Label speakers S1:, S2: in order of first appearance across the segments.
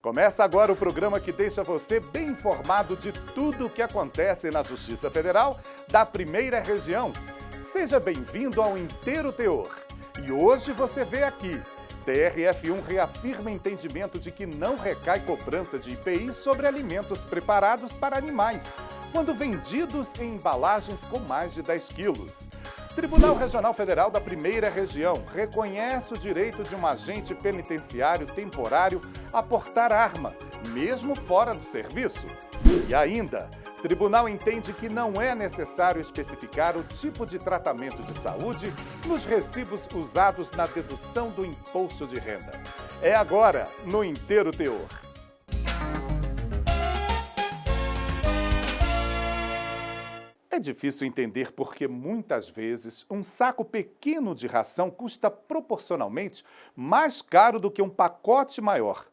S1: Começa agora o programa que deixa você bem informado de tudo o que acontece na Justiça Federal da Primeira Região. Seja bem-vindo ao Inteiro Teor. E hoje você vê aqui, TRF1 reafirma entendimento de que não recai cobrança de IPI sobre alimentos preparados para animais, quando vendidos em embalagens com mais de 10 quilos. Tribunal Regional Federal da Primeira Região reconhece o direito de um agente penitenciário temporário a portar arma, mesmo fora do serviço. E ainda, Tribunal entende que não é necessário especificar o tipo de tratamento de saúde nos recibos usados na dedução do imposto de renda. É agora, no Inteiro Teor. É difícil entender porque, muitas vezes, um saco pequeno de ração custa proporcionalmente mais caro do que um pacote maior.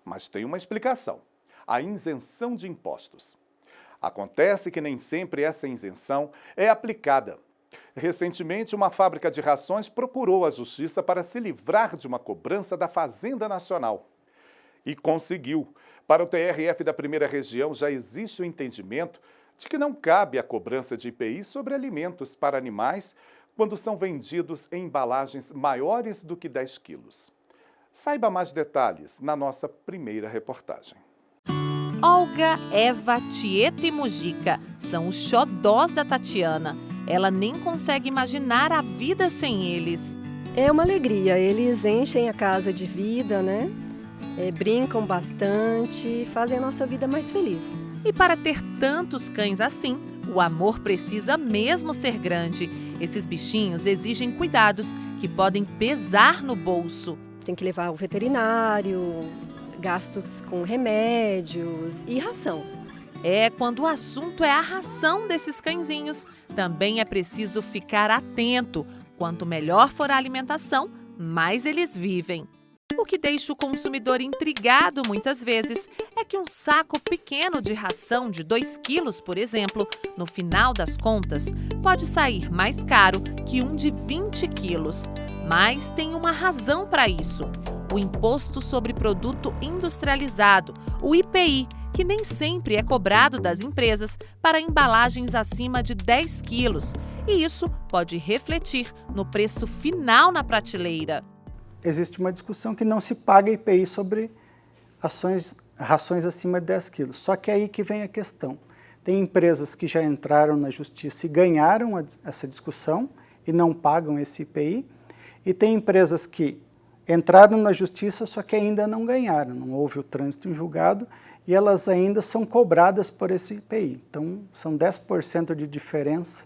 S1: Mas tem uma explicação: a isenção de impostos. Acontece que nem sempre essa isenção é aplicada. Recentemente, uma fábrica de rações procurou a Justiça para se livrar de uma cobrança da Fazenda Nacional. E conseguiu. Para o TRF da Primeira Região, já existe o entendimento de que não cabe a cobrança de IPI sobre alimentos para animais quando são vendidos em embalagens maiores do que 10 quilos. Saiba mais detalhes na nossa primeira reportagem.
S2: Olga, Eva, Tieta e Mujica são os xodós da Tatiana. Ela nem consegue imaginar a vida sem eles.
S3: É uma alegria, eles enchem a casa de vida, né? Brincam bastante, fazem a nossa vida mais feliz.
S2: E para ter tantos cães assim, o amor precisa mesmo ser grande. Esses bichinhos exigem cuidados que podem pesar no bolso.
S3: Tem que levar ao veterinário, gastos com remédios e ração.
S2: Quando o assunto é a ração desses cãezinhos, também é preciso ficar atento. Quanto melhor for a alimentação, mais eles vivem. O que deixa o consumidor intrigado muitas vezes é que um saco pequeno de ração de 2 quilos, por exemplo, no final das contas, pode sair mais caro que um de 20 quilos. Mas tem uma razão para isso: o Imposto sobre Produto Industrializado, o IPI, que nem sempre é cobrado das empresas para embalagens acima de 10 quilos. E isso pode refletir no preço final na prateleira.
S4: Existe uma discussão que não se paga IPI sobre rações acima de 10 quilos. Só que é aí que vem a questão. Tem empresas que já entraram na justiça e ganharam essa discussão e não pagam esse IPI. E tem empresas que entraram na justiça, só que ainda não ganharam. Não houve o trânsito em julgado e elas ainda são cobradas por esse IPI. Então, são 10% de diferença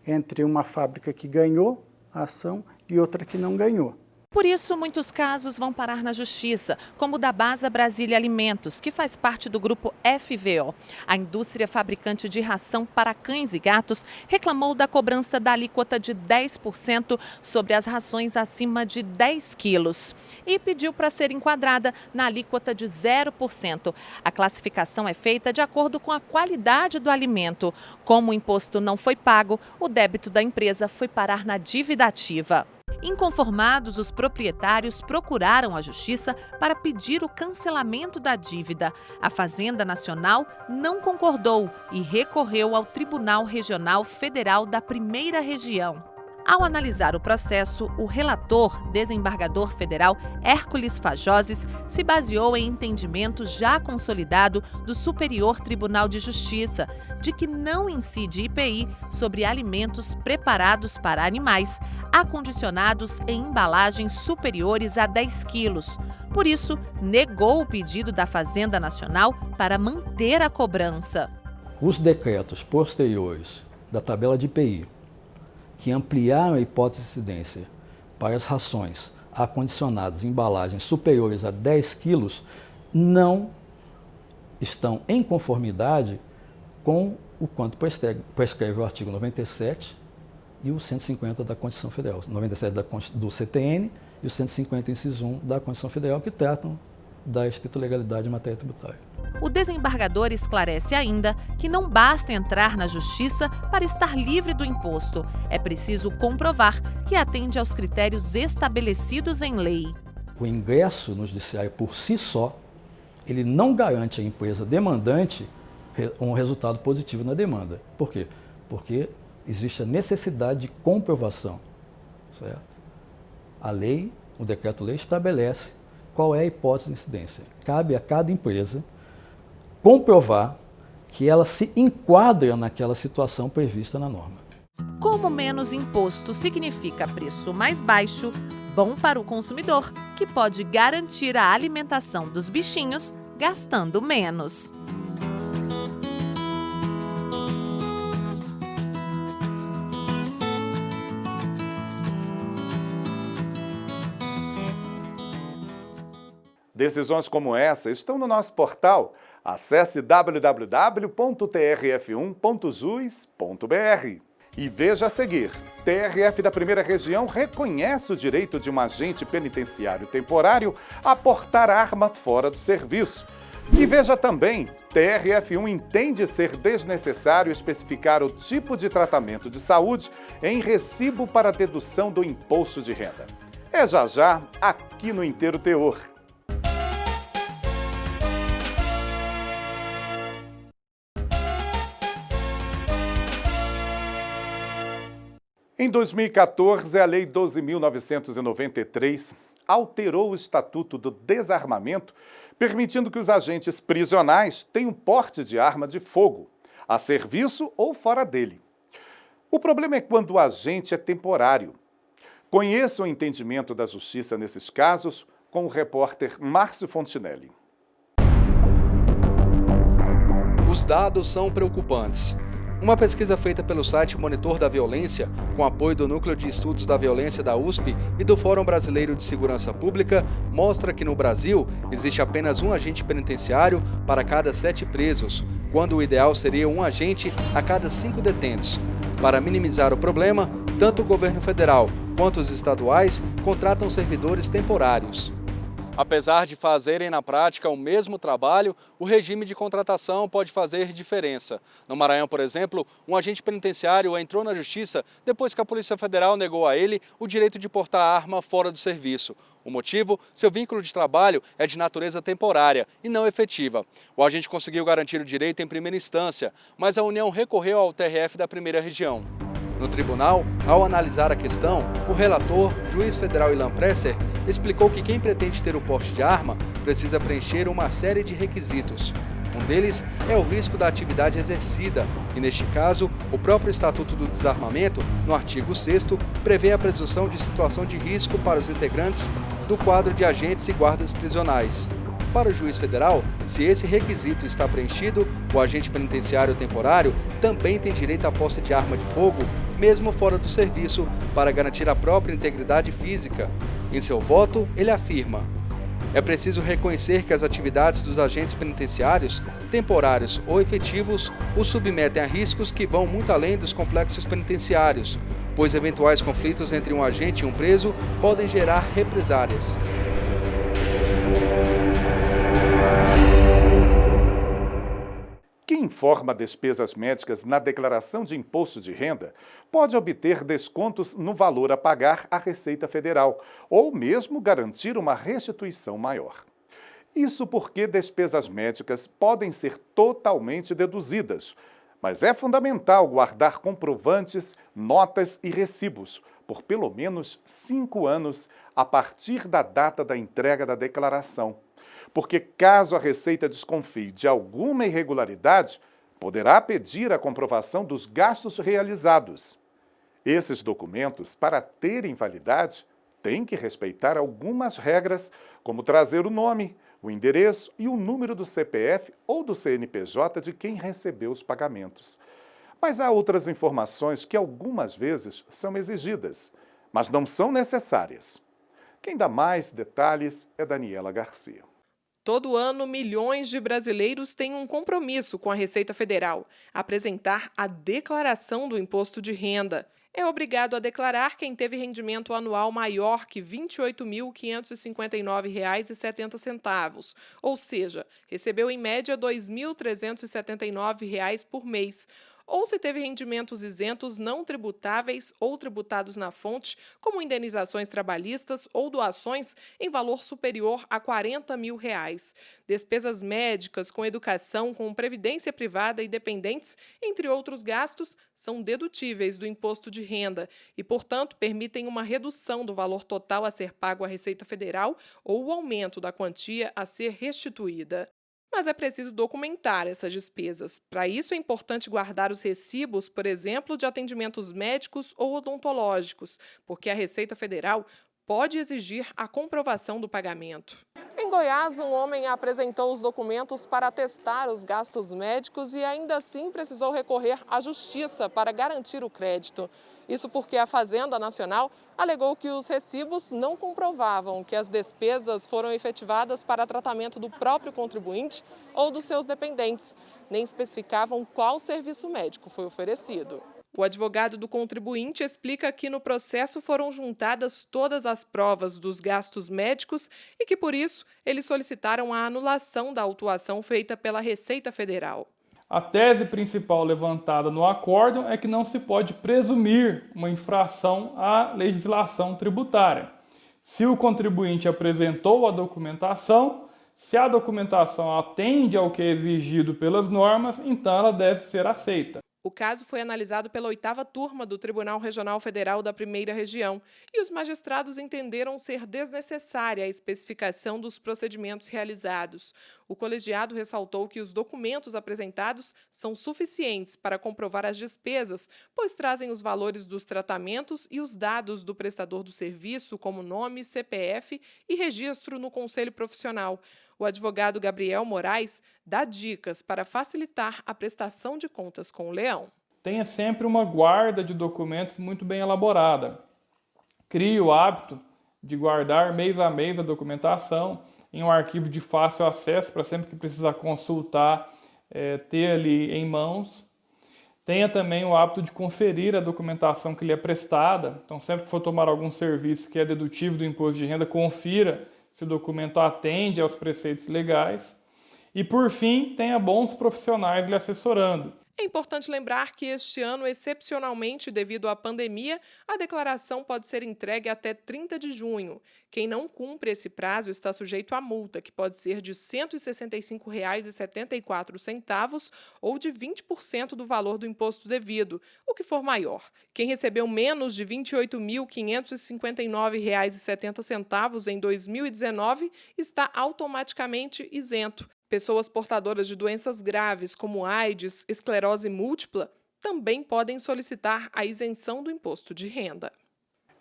S4: entre uma fábrica que ganhou a ação e outra que não ganhou.
S2: Por isso, muitos casos vão parar na Justiça, como o da Basa Brasília Alimentos, que faz parte do grupo FVO. A indústria fabricante de ração para cães e gatos reclamou da cobrança da alíquota de 10% sobre as rações acima de 10 quilos e pediu para ser enquadrada na alíquota de 0%. A classificação é feita de acordo com a qualidade do alimento. Como o imposto não foi pago, o débito da empresa foi parar na dívida ativa. Inconformados, os proprietários procuraram a Justiça para pedir o cancelamento da dívida. A Fazenda Nacional não concordou e recorreu ao Tribunal Regional Federal da Primeira Região. Ao analisar o processo, o relator, desembargador federal Hércules Fajoses, se baseou em entendimento já consolidado do Superior Tribunal de Justiça, de que não incide IPI sobre alimentos preparados para animais, acondicionados em embalagens superiores a 10 quilos. Por isso, negou o pedido da Fazenda Nacional para manter a cobrança.
S5: Os decretos posteriores da tabela de IPI, que ampliaram a hipótese de incidência para as rações acondicionadas em embalagens superiores a 10 quilos, não estão em conformidade com o quanto prescreve o artigo 97 e o 150 da Constituição Federal, 97 do CTN e o 150, inciso 1 da Constituição Federal, que tratam da estrita legalidade em matéria tributária.
S2: O desembargador esclarece ainda que não basta entrar na Justiça para estar livre do imposto. É preciso comprovar que atende aos critérios estabelecidos em lei.
S5: O ingresso no judiciário por si só ele não garante à empresa demandante um resultado positivo na demanda. Por quê? Porque existe a necessidade de comprovação, certo? A lei, o decreto-lei estabelece qual é a hipótese de incidência. Cabe a cada empresa comprovar que ela se enquadra naquela situação prevista na norma.
S2: Como menos imposto significa preço mais baixo, bom para o consumidor, que pode garantir a alimentação dos bichinhos gastando menos.
S1: Decisões como essa estão no nosso portal. Acesse www.trf1.jus.br. E veja a seguir, TRF da Primeira Região reconhece o direito de um agente penitenciário temporário a portar arma fora do serviço. E veja também, TRF1 entende ser desnecessário especificar o tipo de tratamento de saúde em recibo para dedução do imposto de renda. É já, aqui no Inteiro Teor. Em 2014, a Lei 12.993 alterou o Estatuto do Desarmamento, permitindo que os agentes prisionais tenham porte de arma de fogo, a serviço ou fora dele. O problema é quando o agente é temporário. Conheça o entendimento da Justiça nesses casos com o repórter Márcio Fontinelli.
S6: Os dados são preocupantes. Uma pesquisa feita pelo site Monitor da Violência, com apoio do Núcleo de Estudos da Violência da USP e do Fórum Brasileiro de Segurança Pública, mostra que no Brasil existe apenas um agente penitenciário para cada 7 presos, quando o ideal seria um agente a cada 5 detentos. Para minimizar o problema, tanto o governo federal quanto os estaduais contratam servidores temporários. Apesar de fazerem na prática o mesmo trabalho, o regime de contratação pode fazer diferença. No Maranhão, por exemplo, um agente penitenciário entrou na justiça depois que a Polícia Federal negou a ele o direito de portar arma fora do serviço. O motivo? Seu vínculo de trabalho é de natureza temporária e não efetiva. O agente conseguiu garantir o direito em primeira instância, mas a União recorreu ao TRF da Primeira Região. No tribunal, ao analisar a questão, o relator, juiz federal Ilan Presser, explicou que quem pretende ter o porte de arma precisa preencher uma série de requisitos. Um deles é o risco da atividade exercida, e neste caso, o próprio Estatuto do Desarmamento, no artigo 6º, prevê a presunção de situação de risco para os integrantes do quadro de agentes e guardas prisionais. Para o juiz federal, se esse requisito está preenchido, o agente penitenciário temporário também tem direito à posse de arma de fogo, mesmo fora do serviço, para garantir a própria integridade física. Em seu voto, ele afirma: é preciso reconhecer que as atividades dos agentes penitenciários, temporários ou efetivos, os submetem a riscos que vão muito além dos complexos penitenciários, pois eventuais conflitos entre um agente e um preso podem gerar represálias.
S1: Quem informa despesas médicas na declaração de imposto de renda pode obter descontos no valor a pagar à Receita Federal ou mesmo garantir uma restituição maior. Isso porque despesas médicas podem ser totalmente deduzidas, mas é fundamental guardar comprovantes, notas e recibos por pelo menos 5 anos a partir da data da entrega da declaração. Porque caso a Receita desconfie de alguma irregularidade, poderá pedir a comprovação dos gastos realizados. Esses documentos, para terem validade, têm que respeitar algumas regras, como trazer o nome, o endereço e o número do CPF ou do CNPJ de quem recebeu os pagamentos. Mas há outras informações que algumas vezes são exigidas, mas não são necessárias. Quem dá mais detalhes é Daniela Garcia.
S7: Todo ano, milhões de brasileiros têm um compromisso com a Receita Federal: apresentar a declaração do imposto de renda. É obrigado a declarar quem teve rendimento anual maior que R$ 28.559,70, ou seja, recebeu em média R$ 2.379 por mês, ou se teve rendimentos isentos não tributáveis ou tributados na fonte, como indenizações trabalhistas ou doações em valor superior a R$40 mil. Despesas médicas, com educação, com previdência privada e dependentes, entre outros gastos, são dedutíveis do imposto de renda e, portanto, permitem uma redução do valor total a ser pago à Receita Federal ou o aumento da quantia a ser restituída. Mas é preciso documentar essas despesas. Para isso, é importante guardar os recibos, por exemplo, de atendimentos médicos ou odontológicos, porque a Receita Federal pode exigir a comprovação do pagamento. Em Goiás, um homem apresentou os documentos para atestar os gastos médicos e ainda assim precisou recorrer à justiça para garantir o crédito. Isso porque a Fazenda Nacional alegou que os recibos não comprovavam que as despesas foram efetivadas para tratamento do próprio contribuinte ou dos seus dependentes, nem especificavam qual serviço médico foi oferecido. O advogado do contribuinte explica que no processo foram juntadas todas as provas dos gastos médicos e que, por isso, eles solicitaram a anulação da autuação feita pela Receita Federal.
S8: A tese principal levantada no acórdão é que não se pode presumir uma infração à legislação tributária. Se o contribuinte apresentou a documentação, se a documentação atende ao que é exigido pelas normas, então ela deve ser aceita.
S7: O caso foi analisado pela 8ª Turma do Tribunal Regional Federal da Primeira Região e os magistrados entenderam ser desnecessária a especificação dos procedimentos realizados. O colegiado ressaltou que os documentos apresentados são suficientes para comprovar as despesas, pois trazem os valores dos tratamentos e os dados do prestador do serviço, como nome, CPF e registro no Conselho Profissional. O advogado Gabriel Moraes dá dicas para facilitar a prestação de contas com o leão.
S8: Tenha sempre uma guarda de documentos muito bem elaborada. Crie o hábito de guardar mês a mês a documentação em um arquivo de fácil acesso para sempre que precisar consultar, ter ali em mãos. Tenha também o hábito de conferir a documentação que lhe é prestada. Então, sempre que for tomar algum serviço que é dedutível do imposto de renda, confira se o documento atende aos preceitos legais. E, por fim, tenha bons profissionais lhe assessorando.
S7: É importante lembrar que este ano, excepcionalmente devido à pandemia, a declaração pode ser entregue até 30 de junho. Quem não cumpre esse prazo está sujeito a multa, que pode ser de R$ 165,74 ou de 20% do valor do imposto devido, o que for maior. Quem recebeu menos de R$ 28.559,70 em 2019 está automaticamente isento. Pessoas portadoras de doenças graves, como AIDS, esclerose múltipla, também podem solicitar a isenção do imposto de renda.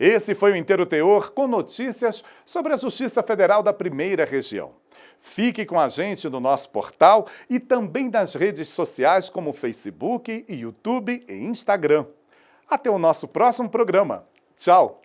S1: Esse foi o Inteiro Teor com notícias sobre a Justiça Federal da Primeira Região. Fique com a gente no nosso portal e também nas redes sociais como Facebook, YouTube e Instagram. Até o nosso próximo programa. Tchau!